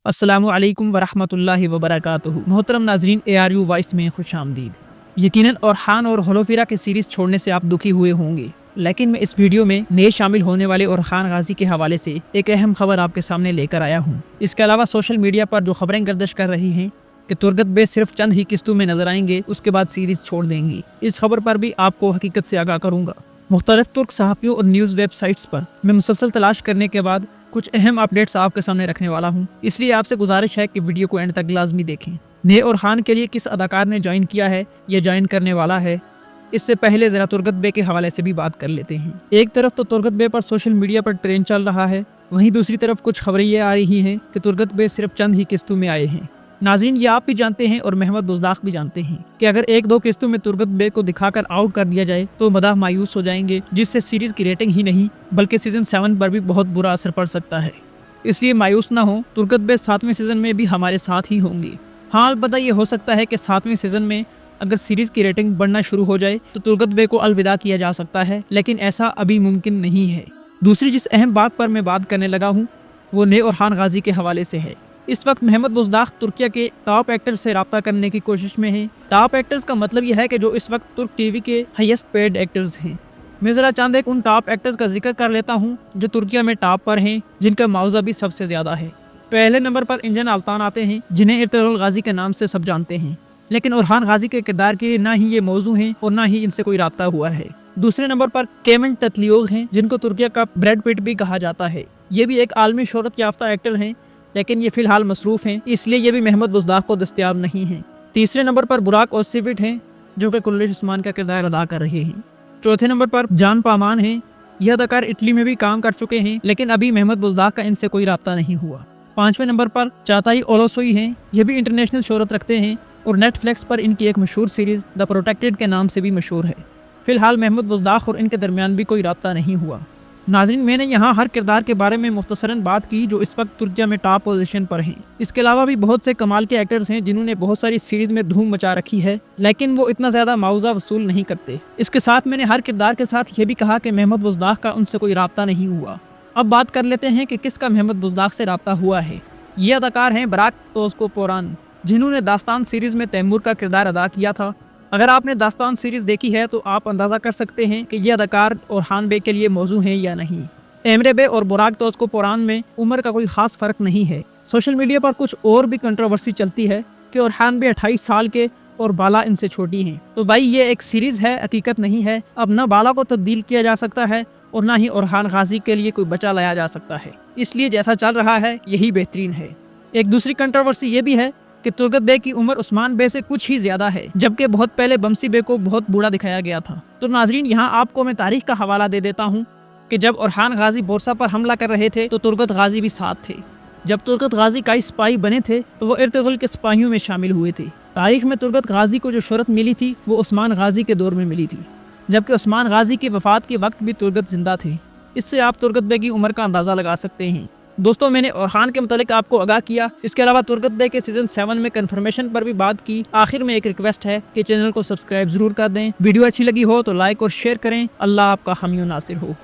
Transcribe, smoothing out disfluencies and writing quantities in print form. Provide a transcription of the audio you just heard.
अस्सलामु अलैकुम वरहमतुल्लाहि वबरकातुहू। मोहतरम नाजरीन, ARU वॉइस में खुश आमदीद। यकीनन ओरहान और होलोफिरा के सीरीज़ छोड़ने से आप दुखी हुए होंगे, लेकिन मैं इस वीडियो में नए शामिल होने वाले ओरहान गाजी के हवाले से एक अहम खबर आपके सामने लेकर आया हूँ। इसके अलावा सोशल मीडिया पर जो खबरें गर्दिश कर रही हैं कि तुर्गत बे सिर्फ चंद ही किस्तों में नजर आएंगे, उसके बाद सीरीज़ छोड़ देंगी, इस खबर पर भी आपको हकीकत से आगाह करूँगा। मुख्तलिफ तुर्क सहाफ़ियों और न्यूज़ वेबसाइट्स पर मैं मुसलसल तलाश करने के बाद कुछ अहम अपडेट्स आपके सामने रखने वाला हूँ, इसलिए आपसे गुजारिश है कि वीडियो को एंड तक लाजमी देखें। नए ओरहान के लिए किस अदाकार ने ज्वाइन किया है या ज्वाइन करने वाला है, इससे पहले ज़रा तुर्गत बे के हवाले से भी बात कर लेते हैं। एक तरफ तो तुर्गत बे पर सोशल मीडिया पर ट्रेंड चल रहा है, वहीं दूसरी तरफ कुछ खबरें ये आ रही हैं कि तुर्गत बे सिर्फ चंद ही किस्तों में आए हैं। नाज़रीन, ये आप भी जानते हैं और महमद बुज़दाख भी जानते हैं कि अगर एक दो किस्तों में तुर्गत बे को दिखाकर आउट कर दिया जाए तो मदाह मायूस हो जाएंगे, जिससे सीरीज़ की रेटिंग ही नहीं बल्कि सीज़न 7 पर भी बहुत बुरा असर पड़ सकता है। इसलिए मायूस ना हो, तुर्गत बे 7वें सीज़न में भी हमारे साथ ही होंगी। हाँ, अलबत्ता ये हो सकता है कि 7वें सीज़न में अगर सीरीज़ की रेटिंग बढ़ना शुरू हो जाए तो तुर्गत बे को अलविदा किया जा सकता है, लेकिन ऐसा अभी मुमकिन नहीं है। दूसरी जिस अहम बात पर मैं बात करने लगा हूँ वो नए ओरहान गाजी के हवाले से है। इस वक्त महमद बुज़दाख तुर्किया के टॉप एक्टर्स से रब्ता करने की कोशिश में हैं। टॉप एक्टर्स का मतलब यह है कि जो इस वक्त तुर्क टीवी के हाईएस्ट पेड एक्टर्स हैं। मैं ज़रा चंद एक उन टॉप एक्टर्स का जिक्र कर लेता हूँ जो तुर्किया में टॉप पर हैं, जिनका मुआवजा भी सबसे ज़्यादा है। पहले नंबर पर इंजन अल्तान आते हैं, जिन्हें इर्तुगरुल गाजी के नाम से सब जानते हैं, लेकिन ओरहान गाजी के किरदार के लिए ना ही ये मौजू हैं और ना ही इनसे कोई रब्ता हुआ है। दूसरे नंबर पर केमन ततलियोग हैं, जिनको तुर्किया का ब्रैड पिट भी कहा जाता है। ये भी एक आलमी शोहरत याफ्ता एक्टर हैं, लेकिन ये फिलहाल मसरूफ हैं, इसलिए ये भी महमद बुज़दाख को दस्तयाब नहीं हैं। तीसरे नंबर पर बुराक ओज़िविट हैं, जो कि कुल्लिश उस्मान का किरदार अदा कर रहे हैं। चौथे नंबर पर जान पामान हैं। यह अदाकार इटली में भी काम कर चुके हैं, लेकिन अभी महमद बुज़दाख का इनसे कोई रब्ता नहीं हुआ। पांचवें नंबर पर चाताई ओलोसोई हैं। यह भी इंटरनेशनल शोहरत रखते हैं और नेटफ्लिक्स पर इनकी एक मशहूर सीरीज़ द प्रोटेक्टेड के नाम से भी मशहूर है। फिलहाल महमद बुज़दाख और इनके दरमियान भी कोई रब्ता नहीं हुआ। नाज़रीन, मैंने यहाँ हर किरदार के बारे में मुख्तसरन बात की जो इस वक्त तुर्किया में टॉप पोजीशन पर हैं। इसके अलावा भी बहुत से कमाल के एक्टर्स हैं जिन्होंने बहुत सारी सीरीज़ में धूम मचा रखी है, लेकिन वो इतना ज़्यादा मुआवजा वसूल नहीं करते। इसके साथ मैंने हर किरदार के साथ ये भी कहा कि महमद बुज़दाख का उनसे कोई रब्ता नहीं हुआ। अब बात कर लेते हैं कि किसका महमद बुज़दाख से रब्ता हुआ है। ये अदाकार हैं बराक तोज़कोपोरान, जिन्होंने दास्तान सीरीज़ में तैमूर का किरदार अदा किया था। अगर आपने दास्तान सीरीज़ देखी है तो आप अंदाज़ा कर सकते हैं कि ये अदाकार ओरहान बे के लिए मौजू हैं या नहीं। एमरे बे और बुराक तोज़कोपोरान में उम्र का कोई ख़ास फ़र्क नहीं है। सोशल मीडिया पर कुछ और भी कंट्रोवर्सी चलती है कि ओरहान बे 28 साल के और बाला इनसे छोटी हैं। तो भाई, ये एक सीरीज़ है, हकीकत नहीं है। अब ना बाला को तब्दील किया जा सकता है और ना ही ओरहान गाजी के लिए कोई बचा लाया जा सकता है, इसलिए जैसा चल रहा है यही बेहतरीन है। एक दूसरी कंट्रोवर्सी ये भी है कि तुर्गत बे की उम्र उस्मान बे से कुछ ही ज्यादा है, जबकि बहुत पहले बमसी बे को बहुत बूढ़ा दिखाया गया था। तो नाजरीन, यहाँ आपको मैं तारीख का हवाला दे देता हूँ कि जब ओरहान गाजी बोरसा पर हमला कर रहे थे तो तुर्गत गाजी भी साथ थे। जब तुर्गत गाजी काई सिपाही बने थे तो वो इर्तुगरुल के सिपाहियों में शामिल हुए थे। तारीख में तुर्गत गाजी को जो शोहरत मिली थी वो उस्मान गाजी के दौर में मिली थी, जबकि उस्मान गाजी की वफात के वक्त भी तुर्गत जिंदा थे। इससे आप तुर्गत बे की उम्र का अंदाज़ा लगा सकते हैं। दोस्तों, मैंने ओरहान के मुतालिक आपको आगाह किया। इसके अलावा तुर्गत बे के सीज़न 7 में कन्फर्मेशन पर भी बात की। आखिर में एक रिक्वेस्ट है कि चैनल को सब्सक्राइब जरूर कर दें। वीडियो अच्छी लगी हो तो लाइक और शेयर करें। अल्लाह आपका हामी नासिर हो।